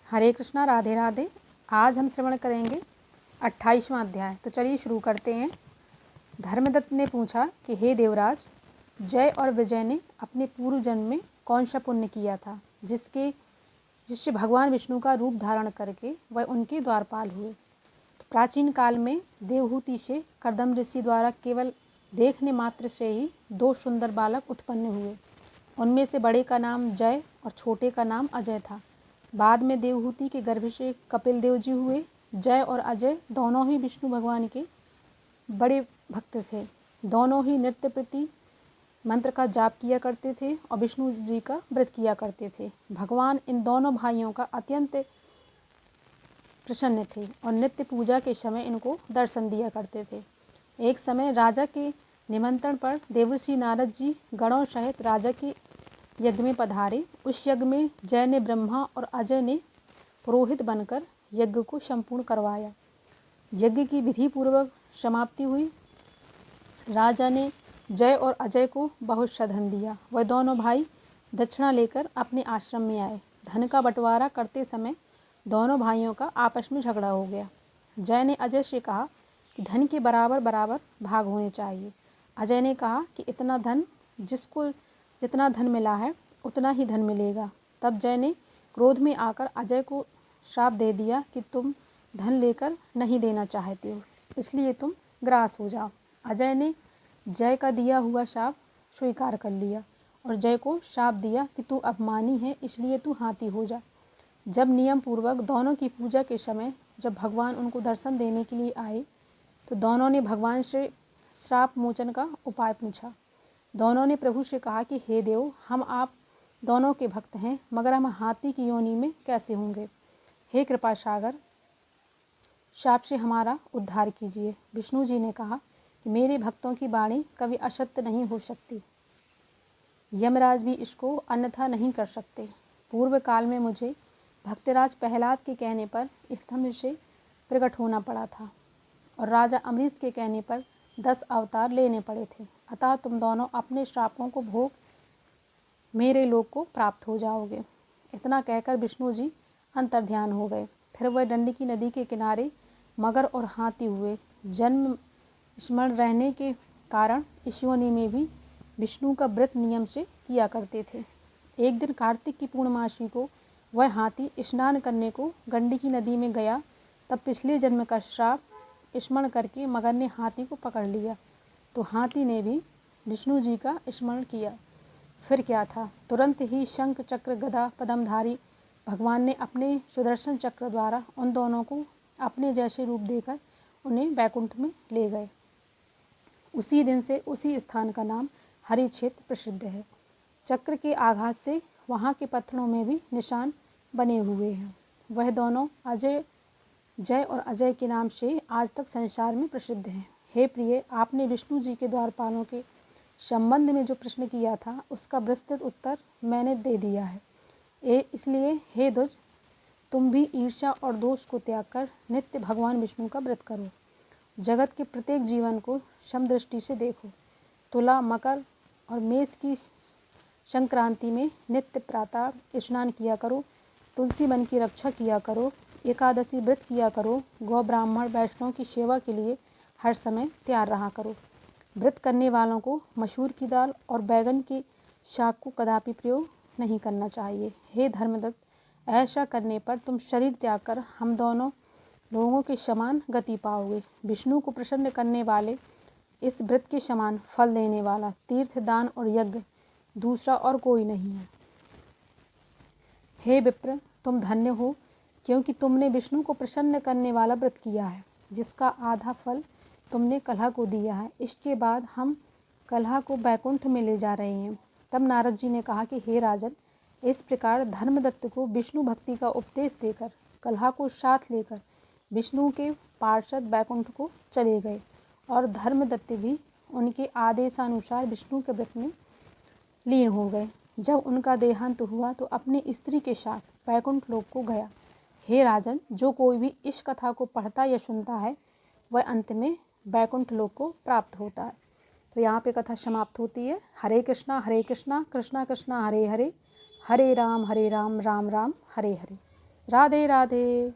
हरे कृष्णा, राधे राधे। आज हम श्रवण करेंगे 28वां अध्याय। तो चलिए शुरू करते हैं। धर्मदत्त ने पूछा कि हे देवराज, जय और विजय ने अपने पूर्व जन्म में कौन सा पुण्य किया था जिससे भगवान विष्णु का रूप धारण करके वह उनके द्वारपाल हुए। तो प्राचीन काल में देवहूति से कर्दम ऋषि द्वारा केवल देखने मात्र से ही 2 सुंदर बालक उत्पन्न हुए। उनमें से बड़े का नाम जय और छोटे का नाम अजय था। बाद में देवहूति के गर्भ से कपिल देव जी हुए। जय और अजय दोनों ही विष्णु भगवान के बड़े भक्त थे। दोनों ही नित्य प्रति मंत्र का जाप किया करते थे और विष्णु जी का व्रत किया करते थे। भगवान इन दोनों भाइयों का अत्यंत प्रसन्न थे और नित्य पूजा के समय इनको दर्शन दिया करते थे। एक समय राजा के निमंत्रण पर देवर्षि नारद जी गणों सहित राजा के यज्ञ में पधारे। उस यज्ञ में जय ने ब्रह्मा और अजय ने पुरोहित बनकर यज्ञ को संपूर्ण करवाया। यज्ञ की विधि पूर्वक समाप्ति हुई। राजा ने जय और अजय को बहुत सा धन दिया। वह दोनों भाई दक्षिणा लेकर अपने आश्रम में आए। धन का बंटवारा करते समय दोनों भाइयों का आपस में झगड़ा हो गया। जय ने अजय से कहा कि धन के बराबर बराबर भाग होने चाहिए। अजय ने कहा कि इतना धन, जिसको जितना धन मिला है उतना ही धन मिलेगा। तब जय ने क्रोध में आकर अजय को श्राप दे दिया कि तुम धन लेकर नहीं देना चाहते हो, इसलिए तुम ग्रास हो जाओ। अजय ने जय का दिया हुआ श्राप स्वीकार कर लिया और जय को श्राप दिया कि तू अपमानी है, इसलिए तू हाथी हो जा। जब नियम पूर्वक दोनों की पूजा के समय जब भगवान उनको दर्शन देने के लिए आए तो दोनों ने भगवान से श्राप मोचन का उपाय पूछा। दोनों ने प्रभु से कहा कि हे देव, हम आप दोनों के भक्त हैं, मगर हम हाथी की योनि में कैसे होंगे। हे कृपा सागर, शाप से हमारा उद्धार कीजिए। विष्णु जी ने कहा कि मेरे भक्तों की वाणी कभी असत्य नहीं हो सकती। यमराज भी इसको अन्यथा नहीं कर सकते। पूर्व काल में मुझे भक्तराज प्रहलाद के कहने पर स्तंभ से प्रकट होना पड़ा था और राजा अमरीश के कहने पर 10 अवतार लेने पड़े थे। अतः तुम दोनों अपने श्रापों को भोग मेरे लोक को प्राप्त हो जाओगे। इतना कहकर विष्णु जी अंतर्ध्यान हो गए। फिर वह दंडकी नदी के किनारे मगर और हाथी हुए। जन्म स्मरण रहने के कारण इस योनि में भी विष्णु का व्रत नियम से किया करते थे। एक दिन कार्तिक की पूर्णमासी को वह हाथी स्नान करने को गंडकी नदी में गया। तब पिछले जन्म का श्राप स्मरण करके मगर ने हाथी को पकड़ लिया, तो हाथी ने भी विष्णु जी का स्मरण किया। फिर क्या था, तुरंत ही शंख चक्र गदा पद्मधारी भगवान ने अपने सुदर्शन चक्र द्वारा उन दोनों को अपने जैसे रूप देकर उन्हें बैकुंठ में ले गए। उसी दिन से उसी स्थान का नाम हरि क्षेत्र प्रसिद्ध है। चक्र के आघात से वहाँ के पत्थरों में भी निशान बने हुए हैं। वह दोनों जय और अजय के नाम से आज तक संसार में प्रसिद्ध हैं। हे प्रिय, आपने विष्णु जी के द्वारपालों के संबंध में जो प्रश्न किया था उसका विस्तृत उत्तर मैंने दे दिया है। इसलिए हे ध्वज, तुम भी ईर्ष्या और दोष को त्याग कर नित्य भगवान विष्णु का व्रत करो। जगत के प्रत्येक जीवन को समदृष्टि से देखो। तुला, मकर और मेष की संक्रांति में नित्य प्रातः स्नान किया करो। तुलसी वन की रक्षा किया करो। एकादशी व्रत किया करो। गौ ब्राह्मण वैष्णव की सेवा के लिए हर समय तैयार रहा करो। व्रत करने वालों को मसूर की दाल और बैगन के शाक को कदापि प्रयोग नहीं करना चाहिए। हे धर्मदत्त, ऐसा करने पर तुम शरीर त्याग कर हम दोनों लोगों के समान गति पाओगे। विष्णु को प्रसन्न करने वाले इस व्रत के समान फल देने वाला तीर्थ, दान और यज्ञ दूसरा और कोई नहीं है। हे विप्र, तुम धन्य हो, क्योंकि तुमने विष्णु को प्रसन्न करने वाला व्रत किया है, जिसका आधा फल तुमने कलह को दिया है। इसके बाद हम कलह को बैकुंठ में ले जा रहे हैं। तब नारद जी ने कहा कि हे राजन, इस प्रकार धर्मदत्त को विष्णु भक्ति का उपदेश देकर कलह को साथ लेकर विष्णु के पार्षद बैकुंठ को चले गए और धर्मदत्त भी उनके आदेशानुसार विष्णु के व्रत में लीन हो गए। जब उनका देहांत हुआ तो अपनी स्त्री के साथ बैकुंठ लोक को गया। हे राजन, जो कोई भी इस कथा को पढ़ता या सुनता है वह अंत में बैकुंठ लोक को प्राप्त होता है। तो यहाँ पे कथा समाप्त होती है। हरे कृष्णा कृष्णा कृष्णा हरे हरे, हरे राम राम राम हरे हरे। राधे राधे।